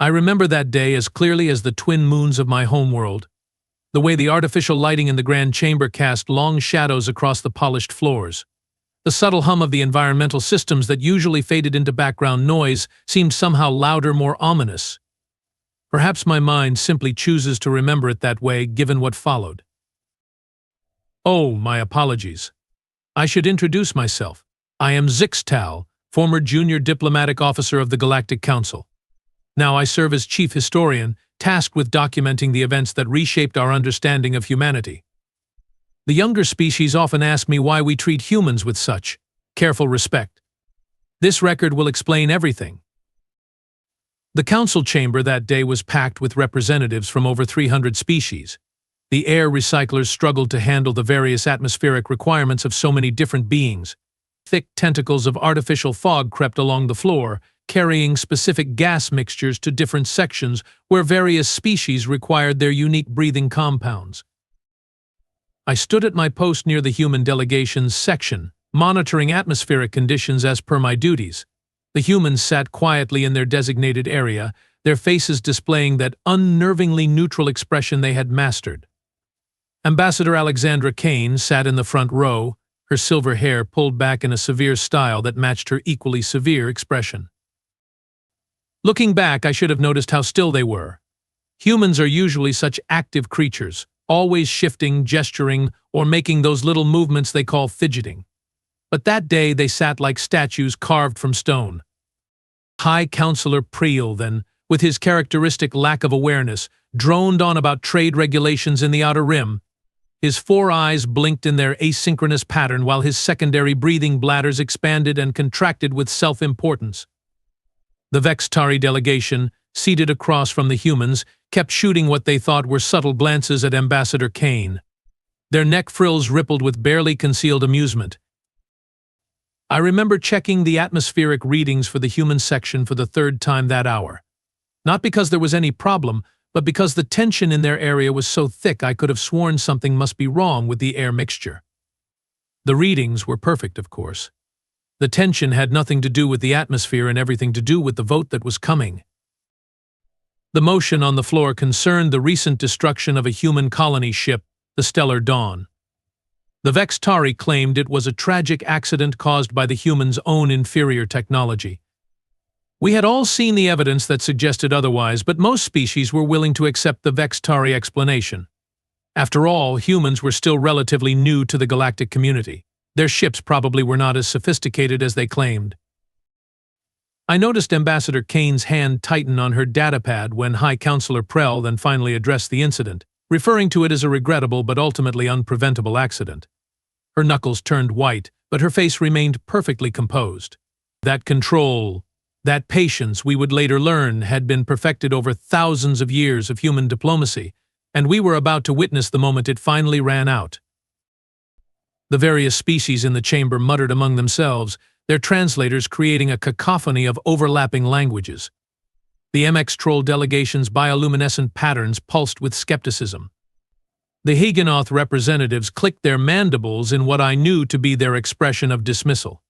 I remember that day as clearly as the twin moons of my homeworld, the way the artificial lighting in the grand chamber cast long shadows across the polished floors. The subtle hum of the environmental systems that usually faded into background noise seemed somehow louder, more ominous. Perhaps my mind simply chooses to remember it that way, given what followed. Oh, my apologies. I should introduce myself. I am Zixtal, former junior diplomatic officer of the Galactic Council. Now I serve as chief historian, tasked with documenting the events that reshaped our understanding of humanity. The younger species often ask me why we treat humans with such careful respect. This record will explain everything. The council chamber that day was packed with representatives from over 300 species. The air recyclers struggled to handle the various atmospheric requirements of so many different beings. Thick tentacles of artificial fog crept along the floor, carrying specific gas mixtures to different sections where various species required their unique breathing compounds. I stood at my post near the human delegations section, monitoring atmospheric conditions as per my duties. The humans sat quietly in their designated area, their faces displaying that unnervingly neutral expression they had mastered. Ambassador Alexandra Kane sat in the front row, her silver hair pulled back in a severe style that matched her equally severe expression. Looking back, I should have noticed how still they were. Humans are usually such active creatures, always shifting, gesturing, or making those little movements they call fidgeting. But that day they sat like statues carved from stone. High Counselor Priel, then, with his characteristic lack of awareness, droned on about trade regulations in the Outer Rim. His 4 eyes blinked in their asynchronous pattern while his secondary breathing bladders expanded and contracted with self-importance. The Vextari delegation, seated across from the humans, kept shooting what they thought were subtle glances at Ambassador Kane. Their neck frills rippled with barely concealed amusement. I remember checking the atmospheric readings for the human section for the 3rd time that hour. Not because there was any problem, but because the tension in their area was so thick I could have sworn something must be wrong with the air mixture. The readings were perfect, of course. The tension had nothing to do with the atmosphere and everything to do with the vote that was coming. The motion on the floor concerned the recent destruction of a human colony ship, the Stellar Dawn. The Vextari claimed it was a tragic accident caused by the humans' own inferior technology. We had all seen the evidence that suggested otherwise, but most species were willing to accept the Vextari explanation. After all, humans were still relatively new to the galactic community. Their ships probably were not as sophisticated as they claimed. I noticed Ambassador Kane's hand tighten on her datapad when High Counselor Prell then finally addressed the incident, referring to it as a regrettable but ultimately unpreventable accident. Her knuckles turned white, but her face remained perfectly composed. That control, that patience, we would later learn, had been perfected over thousands of years of human diplomacy, and we were about to witness the moment it finally ran out. The various species in the chamber muttered among themselves, their translators creating a cacophony of overlapping languages. The MX Troll delegation's bioluminescent patterns pulsed with skepticism. The Higinoth representatives clicked their mandibles in what I knew to be their expression of dismissal.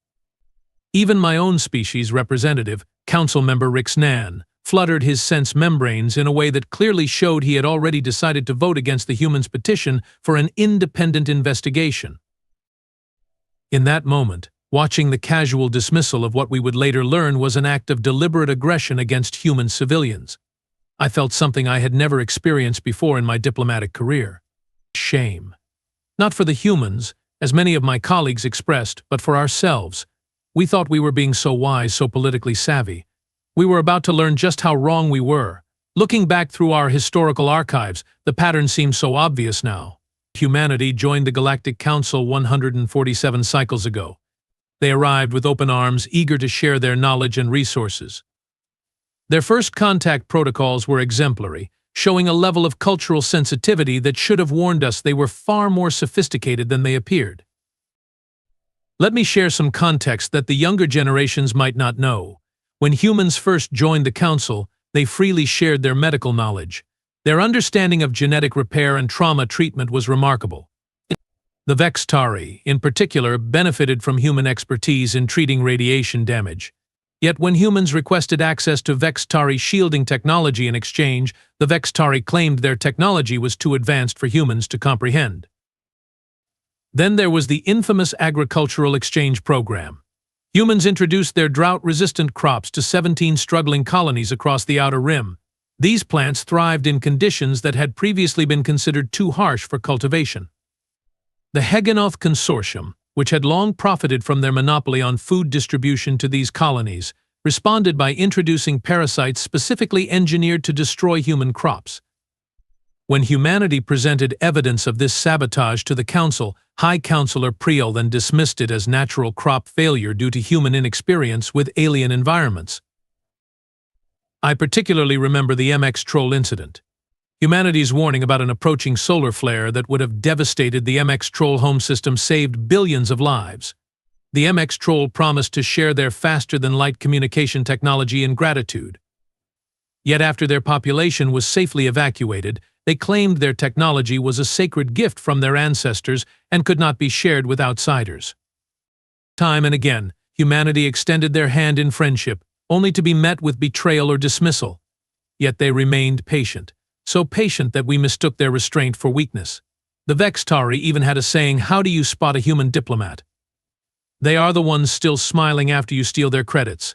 Even my own species representative, Council Member Rixnan, fluttered his sense membranes in a way that clearly showed he had already decided to vote against the humans' petition for an independent investigation. In that moment, watching the casual dismissal of what we would later learn was an act of deliberate aggression against human civilians. I felt something I had never experienced before in my diplomatic career. Shame. Not for the humans, as many of my colleagues expressed, but for ourselves. We thought we were being so wise, so politically savvy. We were about to learn just how wrong we were. Looking back through our historical archives, the pattern seems so obvious now. Humanity joined the Galactic Council 147 cycles ago. They arrived with open arms, eager to share their knowledge and resources. Their first contact protocols were exemplary, showing a level of cultural sensitivity that should have warned us they were far more sophisticated than they appeared. Let me share some context that the younger generations might not know. When humans first joined the Council, they freely shared their medical knowledge. Their understanding of genetic repair and trauma treatment was remarkable. The Vextari, in particular, benefited from human expertise in treating radiation damage. Yet when humans requested access to Vextari shielding technology in exchange, the Vextari claimed their technology was too advanced for humans to comprehend. Then there was the infamous agricultural exchange program. Humans introduced their drought-resistant crops to 17 struggling colonies across the Outer Rim. These plants thrived in conditions that had previously been considered too harsh for cultivation. The Hegenoth Consortium, which had long profited from their monopoly on food distribution to these colonies, responded by introducing parasites specifically engineered to destroy human crops. When humanity presented evidence of this sabotage to the Council, High Counselor Priel then dismissed it as natural crop failure due to human inexperience with alien environments. I particularly remember the MX Troll incident. Humanity's warning about an approaching solar flare that would have devastated the MX Troll home system saved billions of lives. The MX Troll promised to share their faster-than-light communication technology in gratitude. Yet after their population was safely evacuated, they claimed their technology was a sacred gift from their ancestors and could not be shared with outsiders. Time and again, humanity extended their hand in friendship, only to be met with betrayal or dismissal. Yet they remained patient, so patient that we mistook their restraint for weakness. The Vextari even had a saying, "How do you spot a human diplomat?" They are the ones still smiling after you steal their credits.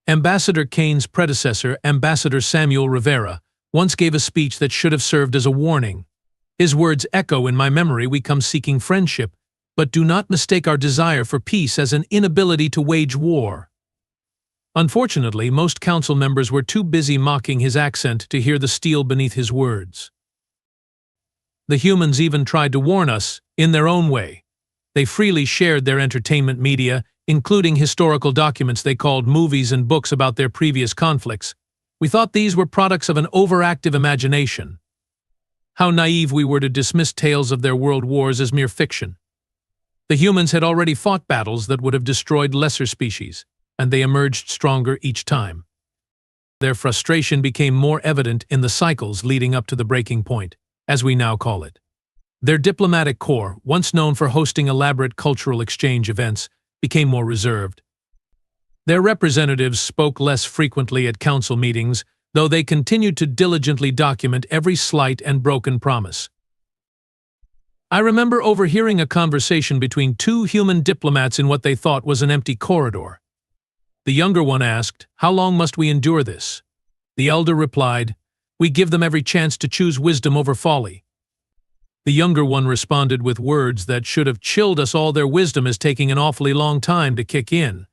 Ambassador Kane's predecessor, Ambassador Samuel Rivera, once gave a speech that should have served as a warning. His words echo in my memory: "We come seeking friendship, but do not mistake our desire for peace as an inability to wage war." Unfortunately, most council members were too busy mocking his accent to hear the steel beneath his words. The humans even tried to warn us, in their own way. They freely shared their entertainment media, including historical documents they called movies and books about their previous conflicts. We thought these were products of an overactive imagination. How naive we were to dismiss tales of their world wars as mere fiction. The humans had already fought battles that would have destroyed lesser species, and they emerged stronger each time. Their frustration became more evident in the cycles leading up to the breaking point, as we now call it. Their diplomatic corps, once known for hosting elaborate cultural exchange events, became more reserved. Their representatives spoke less frequently at council meetings, though they continued to diligently document every slight and broken promise. I remember overhearing a conversation between two human diplomats in what they thought was an empty corridor. The younger one asked, "How long must we endure this?" The elder replied, "We give them every chance to choose wisdom over folly." The younger one responded with words that should have chilled us all: "Their wisdom is taking an awfully long time to kick in."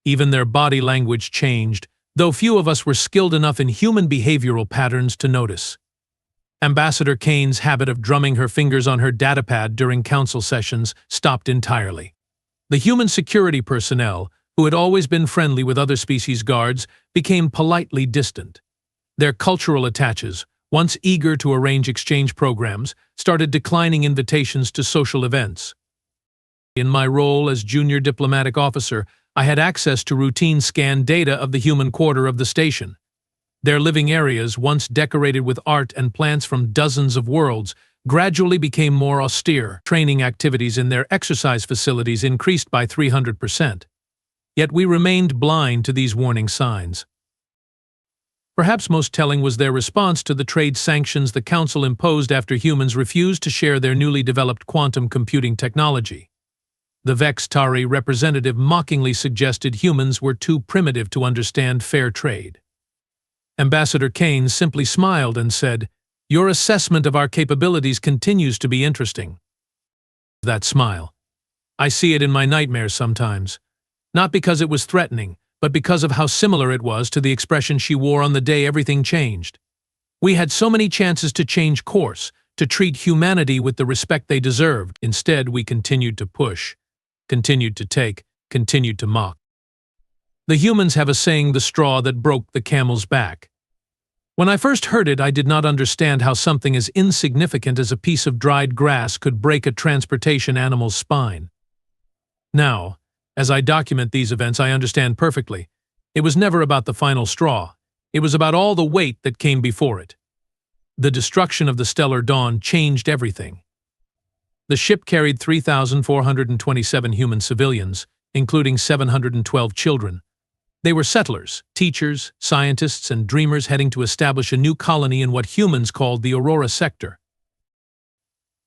Even their body language changed, though few of us were skilled enough in human behavioral patterns to notice. Ambassador Kane's habit of drumming her fingers on her datapad during council sessions stopped entirely. The human security personnel, who had always been friendly with other species guards, became politely distant. Their cultural attaches, once eager to arrange exchange programs, started declining invitations to social events. In my role as junior diplomatic officer, I had access to routine scan data of the human quarter of the station. Their living areas, once decorated with art and plants from dozens of worlds, gradually became more austere. Training activities in their exercise facilities increased by 300%. Yet we remained blind to these warning signs. Perhaps most telling was their response to the trade sanctions the Council imposed after humans refused to share their newly developed quantum computing technology. The Vextari representative mockingly suggested humans were too primitive to understand fair trade. Ambassador Kane simply smiled and said, "Your assessment of our capabilities continues to be interesting." That smile. I see it in my nightmares sometimes. Not because it was threatening, but because of how similar it was to the expression she wore on the day everything changed. We had so many chances to change course, to treat humanity with the respect they deserved. Instead, we continued to push, continued to take, continued to mock. The humans have a saying, "the straw that broke the camel's back." When I first heard it, I did not understand how something as insignificant as a piece of dried grass could break a transportation animal's spine. Now, as I document these events, I understand perfectly. It was never about the final straw. It was about all the weight that came before it. The destruction of the Stellar Dawn changed everything. The ship carried 3,427 human civilians, including 712 children. They were settlers, teachers, scientists, and dreamers heading to establish a new colony in what humans called the Aurora Sector.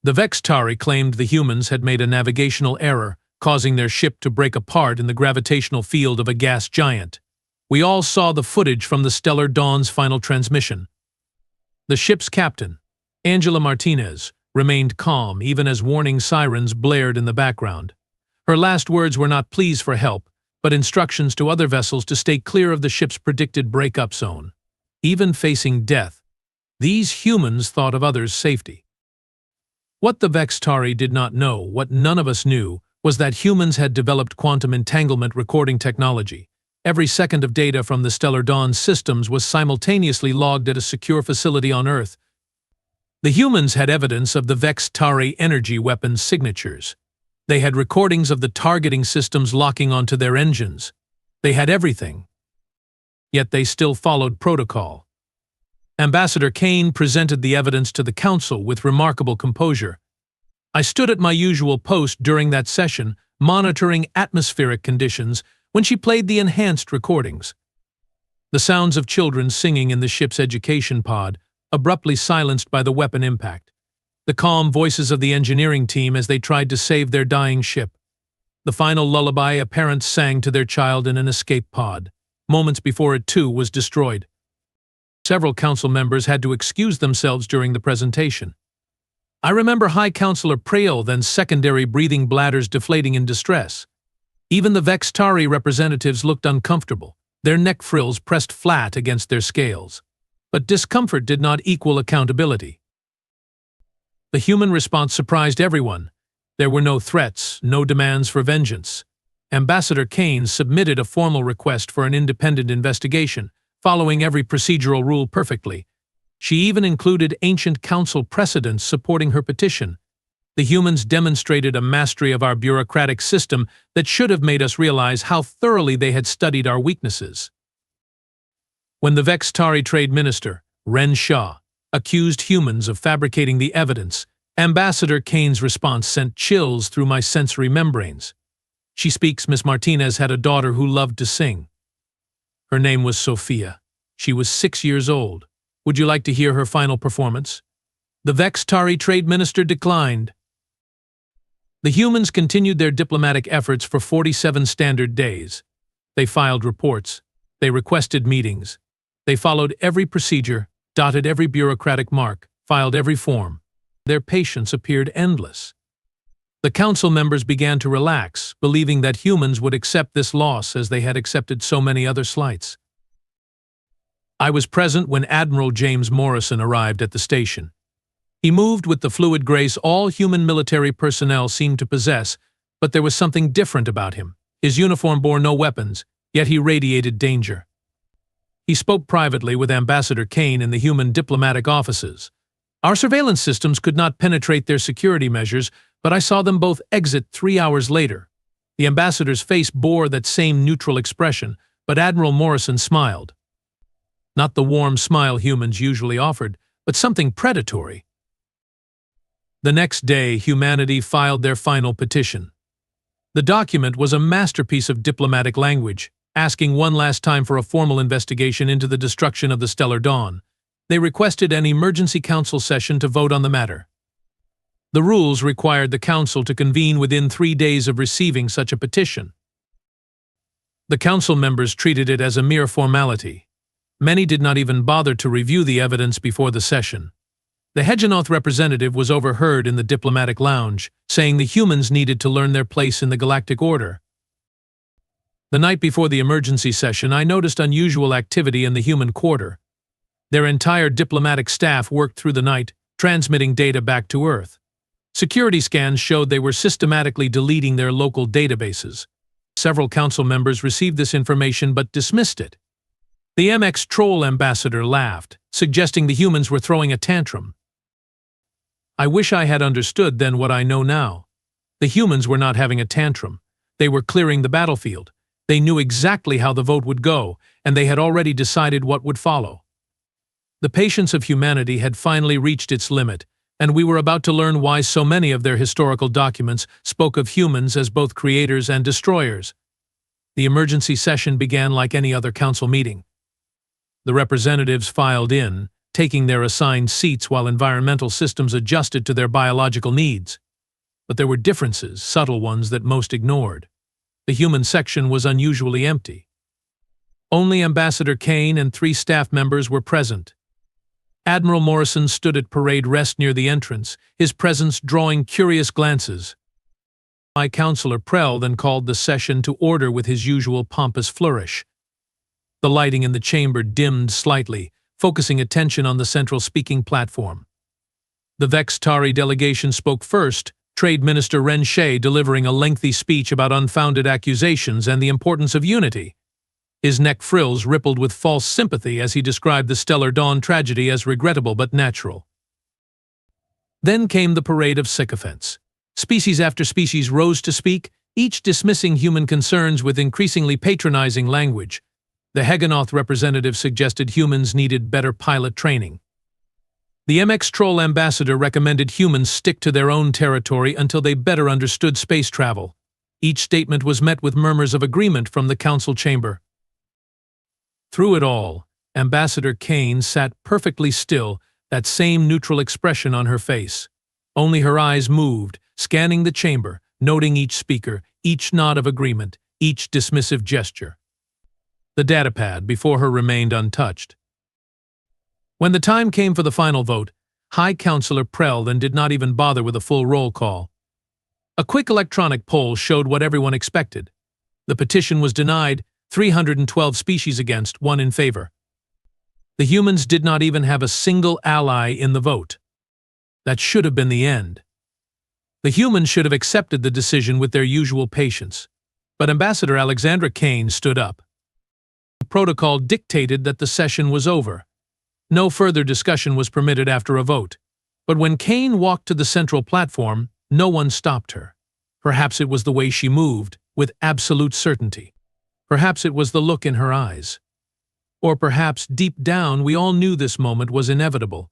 The Vextari claimed the humans had made a navigational error, causing their ship to break apart in the gravitational field of a gas giant. We all saw the footage from the Stellar Dawn's final transmission. The ship's captain, Angela Martinez, remained calm even as warning sirens blared in the background. Her last words were not pleas for help, but instructions to other vessels to stay clear of the ship's predicted breakup zone. Even facing death, these humans thought of others' safety. What the Vextari did not know, what none of us knew, was that humans had developed quantum entanglement recording technology. Every second of data from the Stellar Dawn's systems was simultaneously logged at a secure facility on Earth. The humans had evidence of the Vextari energy weapons signatures. They had recordings of the targeting systems locking onto their engines. They had everything. Yet they still followed protocol. Ambassador Kane presented the evidence to the Council with remarkable composure. I stood at my usual post during that session, monitoring atmospheric conditions, when she played the enhanced recordings. The sounds of children singing in the ship's education pod, abruptly silenced by the weapon impact. The calm voices of the engineering team as they tried to save their dying ship. The final lullaby a parent sang to their child in an escape pod, moments before it too was destroyed. Several council members had to excuse themselves during the presentation. I remember High Councilor Preil then secondary breathing bladders deflating in distress. Even the Vextari representatives looked uncomfortable, their neck frills pressed flat against their scales. But discomfort did not equal accountability. The human response surprised everyone. There were no threats, no demands for vengeance. Ambassador Kane submitted a formal request for an independent investigation, following every procedural rule perfectly. She even included ancient council precedents supporting her petition. The humans demonstrated a mastery of our bureaucratic system that should have made us realize how thoroughly they had studied our weaknesses. When the Vextari Trade Minister, Ren Shah, accused humans of fabricating the evidence, Ambassador Kane's response sent chills through my sensory membranes. She speaks, Miss Martinez had a daughter who loved to sing. Her name was Sophia. She was 6 years old. Would you like to hear her final performance? The Vextari Trade Minister declined. The humans continued their diplomatic efforts for 47 standard days. They filed reports. They requested meetings. They followed every procedure, dotted every bureaucratic mark, filed every form. Their patience appeared endless. The council members began to relax, believing that humans would accept this loss as they had accepted so many other slights. I was present when Admiral James Morrison arrived at the station. He moved with the fluid grace all human military personnel seemed to possess, but there was something different about him. His uniform bore no weapons, yet he radiated danger. He spoke privately with Ambassador Kane in the human diplomatic offices. Our surveillance systems could not penetrate their security measures, but I saw them both exit 3 hours later. The ambassador's face bore that same neutral expression, but Admiral Morrison smiled. Not the warm smile humans usually offered, but something predatory. The next day, humanity filed their final petition. The document was a masterpiece of diplomatic language, asking one last time for a formal investigation into the destruction of the Stellar Dawn. They requested an emergency council session to vote on the matter. The rules required the council to convene within 3 days of receiving such a petition. The council members treated it as a mere formality. Many did not even bother to review the evidence before the session. The Hedgeonoth representative was overheard in the diplomatic lounge, saying the humans needed to learn their place in the galactic order. The night before the emergency session, I noticed unusual activity in the human quarter. Their entire diplomatic staff worked through the night, transmitting data back to Earth. Security scans showed they were systematically deleting their local databases. Several council members received this information but dismissed it. The MX Troll ambassador laughed, suggesting the humans were throwing a tantrum. I wish I had understood then what I know now. The humans were not having a tantrum. They were clearing the battlefield. They knew exactly how the vote would go, and they had already decided what would follow. The patience of humanity had finally reached its limit, and we were about to learn why so many of their historical documents spoke of humans as both creators and destroyers. The emergency session began like any other council meeting. The representatives filed in, taking their assigned seats while environmental systems adjusted to their biological needs. But there were differences, subtle ones that most ignored. The human section was unusually empty. Only Ambassador Kane and 3 staff members were present. Admiral Morrison stood at parade rest near the entrance, his presence drawing curious glances. My Counselor Prell then called the session to order with his usual pompous flourish. The lighting in the chamber dimmed slightly, focusing attention on the central speaking platform. The Vextari delegation spoke first, Trade Minister Ren Shea delivering a lengthy speech about unfounded accusations and the importance of unity. His neck frills rippled with false sympathy as he described the Stellar Dawn tragedy as regrettable but natural. Then came the parade of sycophants. Species after species rose to speak, each dismissing human concerns with increasingly patronizing language. The Hegenoth representative suggested humans needed better pilot training. The MX Troll ambassador recommended humans stick to their own territory until they better understood space travel. Each statement was met with murmurs of agreement from the council chamber. Through it all, Ambassador Kane sat perfectly still, that same neutral expression on her face. Only her eyes moved, scanning the chamber, noting each speaker, each nod of agreement, each dismissive gesture. The datapad before her remained untouched. When the time came for the final vote, High Counselor Prell then did not even bother with a full roll call. A quick electronic poll showed what everyone expected. The petition was denied, 312 species against, 1 in favor. The humans did not even have a single ally in the vote. That should have been the end. The humans should have accepted the decision with their usual patience. But Ambassador Alexandra Kane stood up. The protocol dictated that the session was over. No further discussion was permitted after a vote. But when Kane walked to the central platform, no one stopped her. Perhaps it was the way she moved, with absolute certainty. Perhaps it was the look in her eyes. Or perhaps, deep down, we all knew this moment was inevitable.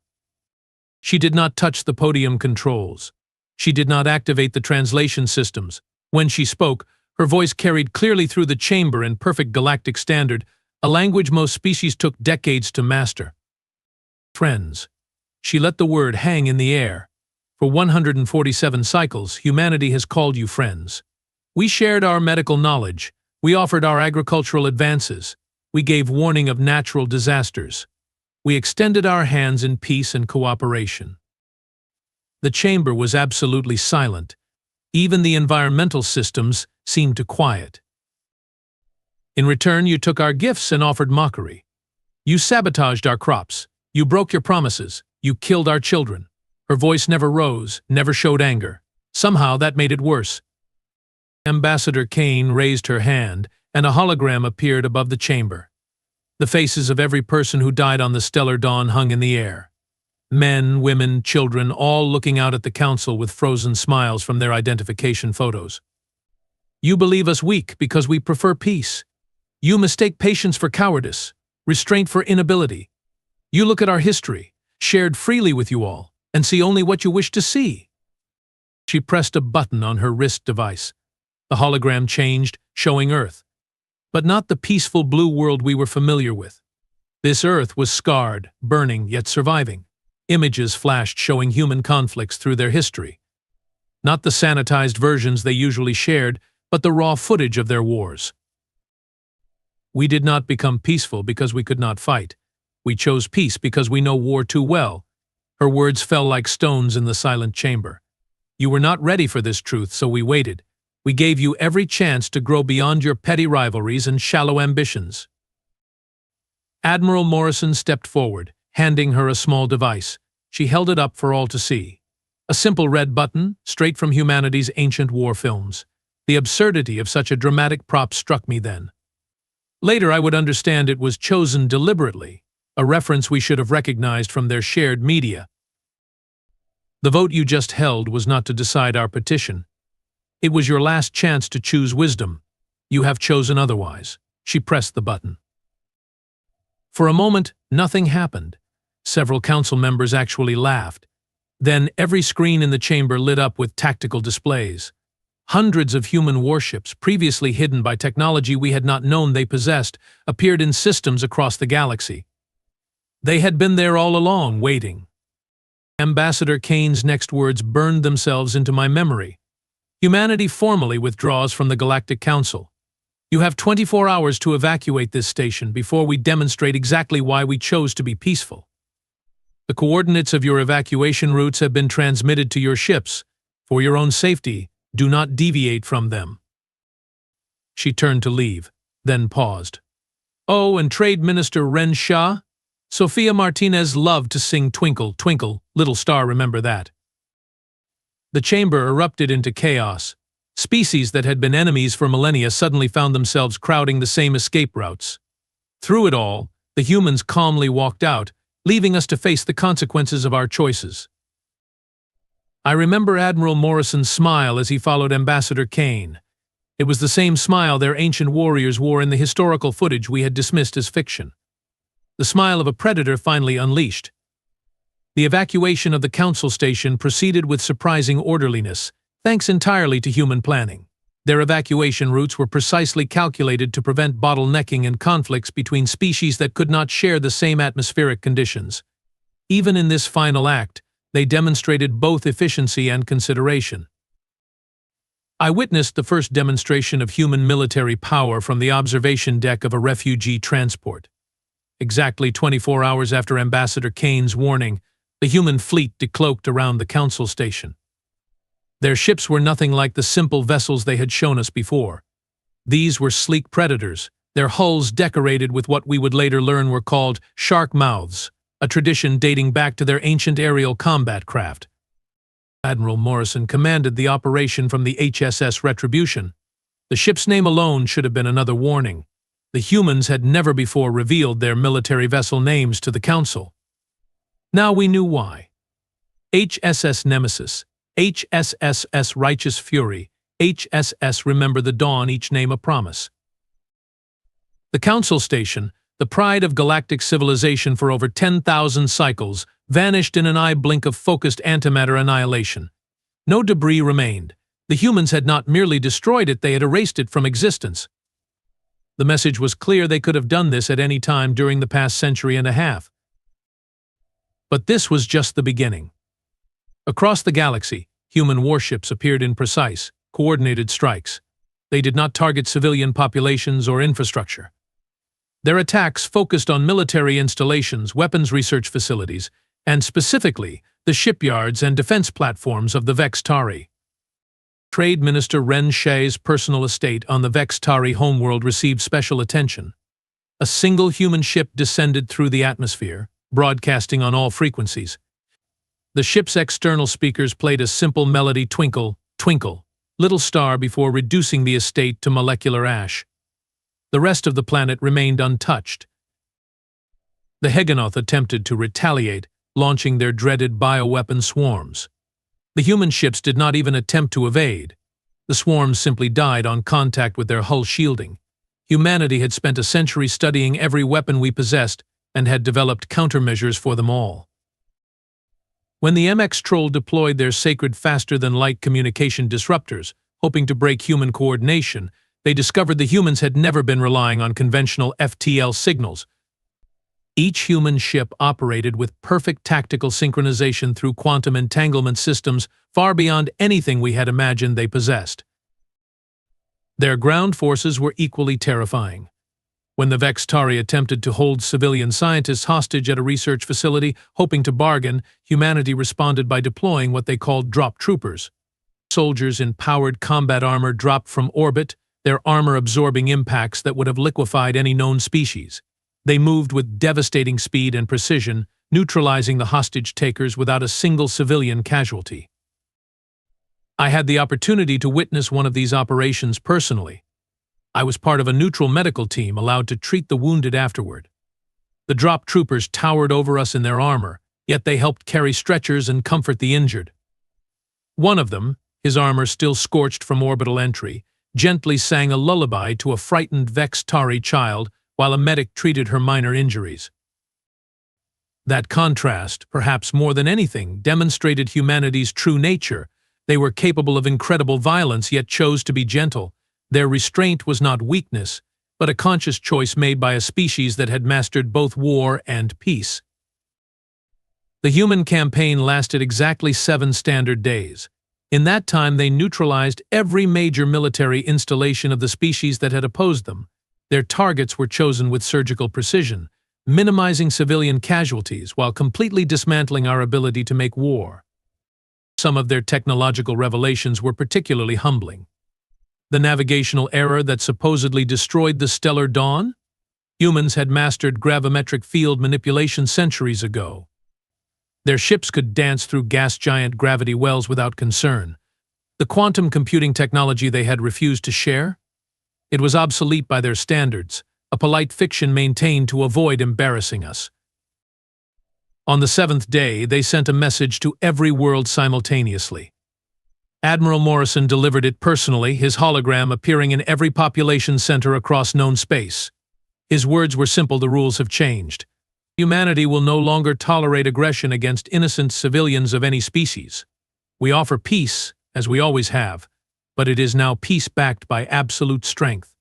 She did not touch the podium controls. She did not activate the translation systems. When she spoke, her voice carried clearly through the chamber in perfect galactic standard, a language most species took decades to master. Friends. She let the word hang in the air. For 147 cycles, humanity has called you friends. We shared our medical knowledge. We offered our agricultural advances. We gave warning of natural disasters. We extended our hands in peace and cooperation. The chamber was absolutely silent. Even the environmental systems seemed to quiet. In return, you took our gifts and offered mockery. You sabotaged our crops. You broke your promises. You killed our children. Her voice never rose, never showed anger. Somehow that made it worse. Ambassador Kane raised her hand, and a hologram appeared above the chamber. The faces of every person who died on the Stellar Dawn hung in the air. Men, women, children, all looking out at the council with frozen smiles from their identification photos. You believe us weak because we prefer peace. You mistake patience for cowardice, restraint for inability. You look at our history, shared freely with you all, and see only what you wish to see. She pressed a button on her wrist device. The hologram changed, showing Earth. But not the peaceful blue world we were familiar with. This Earth was scarred, burning, yet surviving. Images flashed showing human conflicts through their history. Not the sanitized versions they usually shared, but the raw footage of their wars. We did not become peaceful because we could not fight. We chose peace because we know war too well. Her words fell like stones in the silent chamber. You were not ready for this truth, so we waited. We gave you every chance to grow beyond your petty rivalries and shallow ambitions. Admiral Morrison stepped forward, handing her a small device. She held it up for all to see. A simple red button, straight from humanity's ancient war films. The absurdity of such a dramatic prop struck me then. Later I would understand it was chosen deliberately, a reference we should have recognized from their shared media. The vote you just held was not to decide our petition. It was your last chance to choose wisdom. You have chosen otherwise. She pressed the button. For a moment, nothing happened. Several council members actually laughed. Then every screen in the chamber lit up with tactical displays. Hundreds of human warships, previously hidden by technology we had not known they possessed, appeared in systems across the galaxy. They had been there all along, waiting. Ambassador Kane's next words burned themselves into my memory. Humanity formally withdraws from the Galactic Council. You have 24 hours to evacuate this station before we demonstrate exactly why we chose to be peaceful. The coordinates of your evacuation routes have been transmitted to your ships. For your own safety, do not deviate from them. She turned to leave, then paused. Oh, and Trade Minister Ren Shah? Sophia Martinez loved to sing Twinkle, Twinkle, Little Star, remember that. The chamber erupted into chaos. Species that had been enemies for millennia suddenly found themselves crowding the same escape routes. Through it all, the humans calmly walked out, leaving us to face the consequences of our choices. I remember Admiral Morrison's smile as he followed Ambassador Kane. It was the same smile their ancient warriors wore in the historical footage we had dismissed as fiction. The smile of a predator finally unleashed. The evacuation of the Council Station proceeded with surprising orderliness, thanks entirely to human planning. Their evacuation routes were precisely calculated to prevent bottlenecking and conflicts between species that could not share the same atmospheric conditions. Even in this final act, they demonstrated both efficiency and consideration. I witnessed the first demonstration of human military power from the observation deck of a refugee transport. Exactly 24 hours after Ambassador Kane's warning, the human fleet decloaked around the Council Station. Their ships were nothing like the simple vessels they had shown us before. These were sleek predators, their hulls decorated with what we would later learn were called shark mouths, a tradition dating back to their ancient aerial combat craft. Admiral Morrison commanded the operation from the HSS Retribution. The ship's name alone should have been another warning. The humans had never before revealed their military vessel names to the Council. Now we knew why. HSS Nemesis, HSSS Righteous Fury, HSS Remember the Dawn, each name a promise. The Council Station, the pride of galactic civilization for over 10,000 cycles, vanished in an eye blink of focused antimatter annihilation. No debris remained. The humans had not merely destroyed it, they had erased it from existence. The message was clear: they could have done this at any time during the past century and a half. But this was just the beginning. Across the galaxy, human warships appeared in precise, coordinated strikes. They did not target civilian populations or infrastructure. Their attacks focused on military installations, weapons research facilities, and specifically, the shipyards and defense platforms of the Vex-Tari. Trade Minister Ren Shah's personal estate on the Vex-Tari homeworld received special attention. A single human ship descended through the atmosphere, broadcasting on all frequencies. The ship's external speakers played a simple melody, Twinkle, Twinkle, Little Star, before reducing the estate to molecular ash. The rest of the planet remained untouched. The Hegenoth attempted to retaliate, launching their dreaded bioweapon swarms. The human ships did not even attempt to evade. The swarms simply died on contact with their hull shielding. Humanity had spent a century studying every weapon we possessed and had developed countermeasures for them all. When the MX Troll deployed their sacred faster-than-light communication disruptors, hoping to break human coordination, they discovered the humans had never been relying on conventional FTL signals. Each human ship operated with perfect tactical synchronization through quantum entanglement systems far beyond anything we had imagined they possessed. Their ground forces were equally terrifying. When the Vex-Tari attempted to hold civilian scientists hostage at a research facility, hoping to bargain, humanity responded by deploying what they called drop troopers. Soldiers in powered combat armor dropped from orbit, their armor absorbing impacts that would have liquefied any known species. They moved with devastating speed and precision, neutralizing the hostage-takers without a single civilian casualty. I had the opportunity to witness one of these operations personally. I was part of a neutral medical team allowed to treat the wounded afterward. The drop troopers towered over us in their armor, yet they helped carry stretchers and comfort the injured. One of them, his armor still scorched from orbital entry, gently sang a lullaby to a frightened Vex-Tari child while a medic treated her minor injuries. That contrast, perhaps more than anything, demonstrated humanity's true nature. They were capable of incredible violence, yet chose to be gentle. Their restraint was not weakness, but a conscious choice made by a species that had mastered both war and peace. The human campaign lasted exactly 7 standard days. In that time, they neutralized every major military installation of the species that had opposed them. Their targets were chosen with surgical precision, minimizing civilian casualties while completely dismantling our ability to make war. Some of their technological revelations were particularly humbling. The navigational error that supposedly destroyed the stellar dawn? Humans had mastered gravimetric field manipulation centuries ago. Their ships could dance through gas giant gravity wells without concern. The quantum computing technology they had refused to share? It was obsolete by their standards, a polite fiction maintained to avoid embarrassing us. On the 7th day, they sent a message to every world simultaneously. Admiral Morrison delivered it personally, his hologram appearing in every population center across known space. His words were simple: the rules have changed. Humanity will no longer tolerate aggression against innocent civilians of any species. We offer peace, as we always have, but it is now peace backed by absolute strength.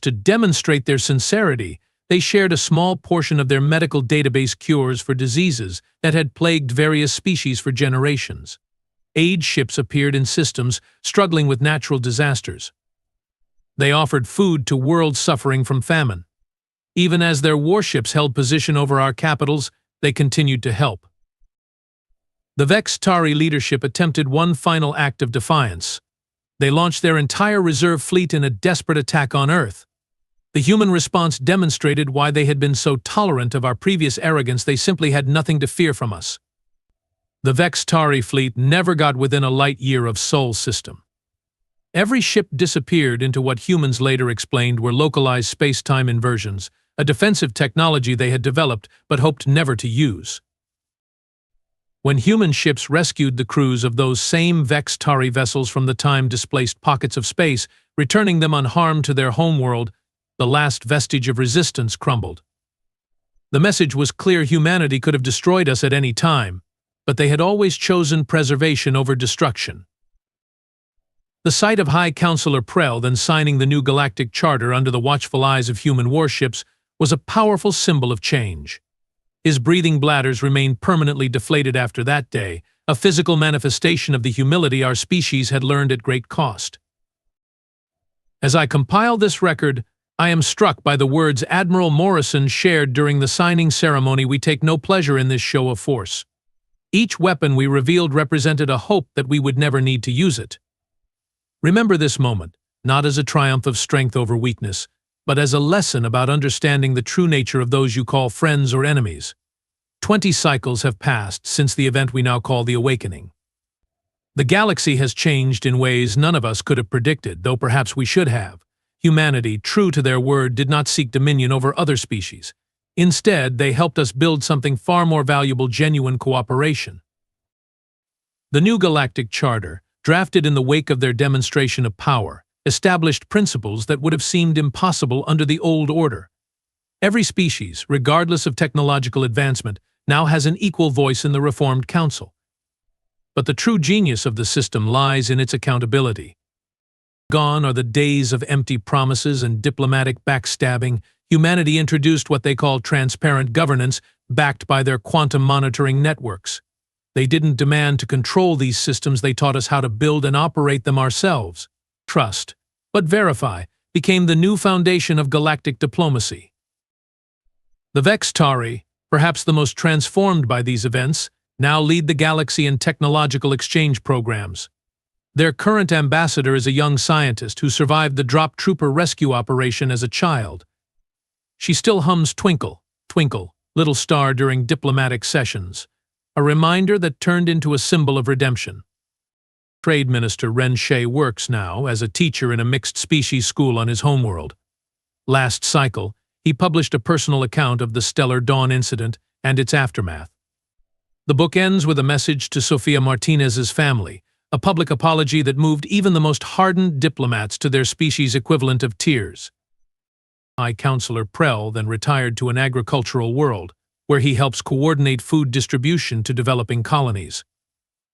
To demonstrate their sincerity, they shared a small portion of their medical database cures for diseases that had plagued various species for generations. Aid ships appeared in systems struggling with natural disasters. They offered food to worlds suffering from famine. Even as their warships held position over our capitals, they continued to help. The Vex Tari leadership attempted one final act of defiance. They launched their entire reserve fleet in a desperate attack on Earth. The human response demonstrated why they had been so tolerant of our previous arrogance. They simply had nothing to fear from us. The Vex Tari fleet never got within a light year of Sol system. Every ship disappeared into what humans later explained were localized space-time inversions, a defensive technology they had developed but hoped never to use. When human ships rescued the crews of those same Vex Tari vessels from the time-displaced pockets of space, returning them unharmed to their homeworld, the last vestige of resistance crumbled. The message was clear: humanity could have destroyed us at any time, but they had always chosen preservation over destruction. The sight of High Counselor Prell then signing the new galactic charter under the watchful eyes of human warships was a powerful symbol of change. His breathing bladders remained permanently deflated after that day, a physical manifestation of the humility our species had learned at great cost. As I compile this record, I am struck by the words Admiral Morrison shared during the signing ceremony: we take no pleasure in this show of force. Each weapon we revealed represented a hope that we would never need to use it. Remember this moment, not as a triumph of strength over weakness, but as a lesson about understanding the true nature of those you call friends or enemies. 20 cycles have passed since the event we now call the Awakening. The galaxy has changed in ways none of us could have predicted, though perhaps we should have. Humanity, true to their word, did not seek dominion over other species. Instead, they helped us build something far more valuable: genuine cooperation. The new Galactic Charter, drafted in the wake of their demonstration of power, established principles that would have seemed impossible under the old order. Every species, regardless of technological advancement, now has an equal voice in the Reformed Council. But the true genius of the system lies in its accountability. Gone are the days of empty promises and diplomatic backstabbing. Humanity introduced what they call transparent governance, backed by their quantum monitoring networks. They didn't demand to control these systems, they taught us how to build and operate them ourselves. Trust, but verify, became the new foundation of galactic diplomacy. The Vex Tari, perhaps the most transformed by these events, now lead the galaxy in technological exchange programs. Their current ambassador is a young scientist who survived the drop trooper rescue operation as a child. She still hums Twinkle, Twinkle, Little Star during diplomatic sessions, a reminder that turned into a symbol of redemption. Trade Minister Ren Shea works now as a teacher in a mixed-species school on his homeworld. Last cycle, he published a personal account of the Stellar Dawn incident and its aftermath. The book ends with a message to Sofia Martinez's family, a public apology that moved even the most hardened diplomats to their species equivalent of tears. High Counselor Prell then retired to an agricultural world, where he helps coordinate food distribution to developing colonies.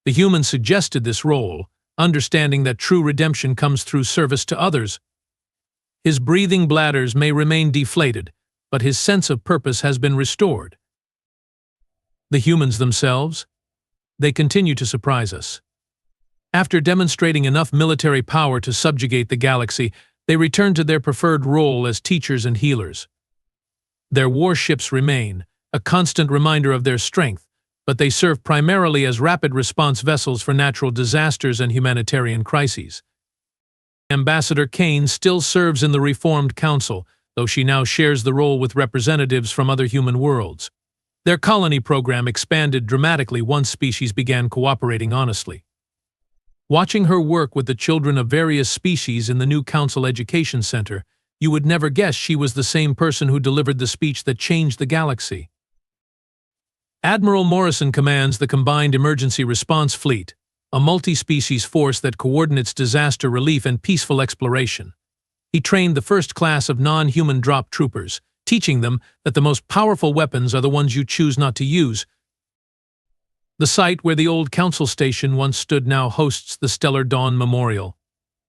The humans suggested this role, understanding that true redemption comes through service to others. His breathing bladders may remain deflated, but his sense of purpose has been restored. The humans themselves? They continue to surprise us. After demonstrating enough military power to subjugate the galaxy, they return to their preferred role as teachers and healers. Their warships remain, a constant reminder of their strength, but they serve primarily as rapid response vessels for natural disasters and humanitarian crises. Ambassador Kane still serves in the Reformed Council, though she now shares the role with representatives from other human worlds. Their colony program expanded dramatically once species began cooperating honestly. Watching her work with the children of various species in the new Council Education Center, you would never guess she was the same person who delivered the speech that changed the galaxy. Admiral Morrison commands the Combined Emergency Response Fleet, a multi-species force that coordinates disaster relief and peaceful exploration. He trained the first class of non-human drop troopers, teaching them that the most powerful weapons are the ones you choose not to use. The site where the old council station once stood now hosts the Stellar Dawn Memorial.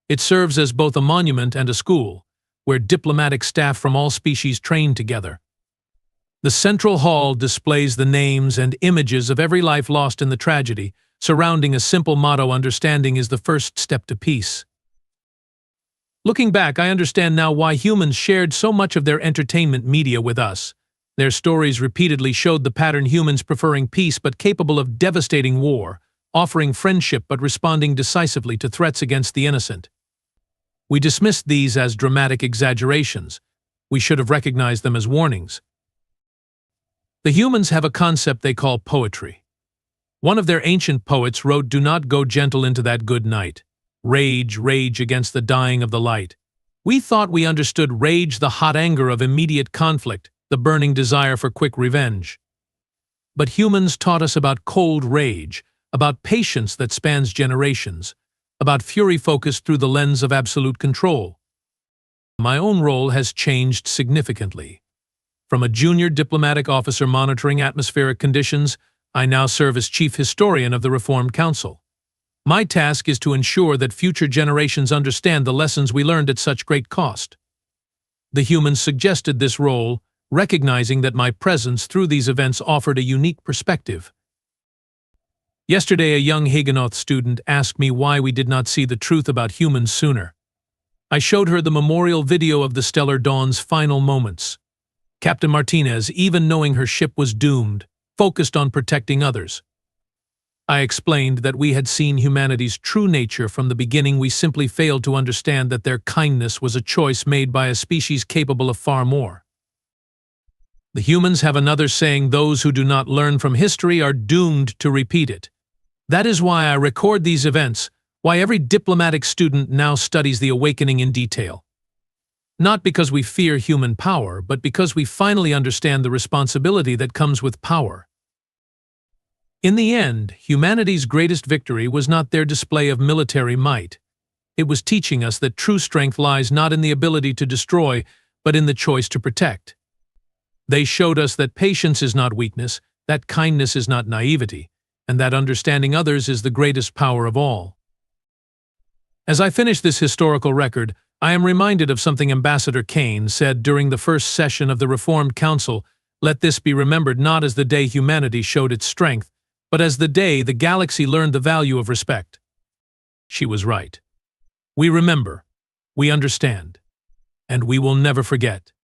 It serves as both a monument and a school, where diplomatic staff from all species train together. The central hall displays the names and images of every life lost in the tragedy, surrounding a simple motto: understanding is the first step to peace. Looking back, I understand now why humans shared so much of their entertainment media with us. Their stories repeatedly showed the pattern: humans preferring peace but capable of devastating war, offering friendship but responding decisively to threats against the innocent. We dismissed these as dramatic exaggerations. We should have recognized them as warnings. The humans have a concept they call poetry. One of their ancient poets wrote, "Do not go gentle into that good night. Rage, rage against the dying of the light." We thought we understood rage, the hot anger of immediate conflict, the burning desire for quick revenge. But humans taught us about cold rage, about patience that spans generations, about fury focused through the lens of absolute control. My own role has changed significantly. From a junior diplomatic officer monitoring atmospheric conditions, I now serve as chief historian of the Reformed Council. My task is to ensure that future generations understand the lessons we learned at such great cost. The humans suggested this role, recognizing that my presence through these events offered a unique perspective. Yesterday, a young Hagonoth student asked me why we did not see the truth about humans sooner. I showed her the memorial video of the Stellar Dawn's final moments. Captain Martinez, even knowing her ship was doomed, focused on protecting others. I explained that we had seen humanity's true nature from the beginning. We simply failed to understand that their kindness was a choice made by a species capable of far more. The humans have another saying: those who do not learn from history are doomed to repeat it. That is why I record these events, why every diplomatic student now studies the awakening in detail. Not because we fear human power, but because we finally understand the responsibility that comes with power. In the end, humanity's greatest victory was not their display of military might. It was teaching us that true strength lies not in the ability to destroy, but in the choice to protect. They showed us that patience is not weakness, that kindness is not naivety, and that understanding others is the greatest power of all. As I finish this historical record, I am reminded of something Ambassador Kane said during the first session of the Reformed Council: let this be remembered not as the day humanity showed its strength, but as the day the galaxy learned the value of respect. She was right. We remember, we understand, and we will never forget.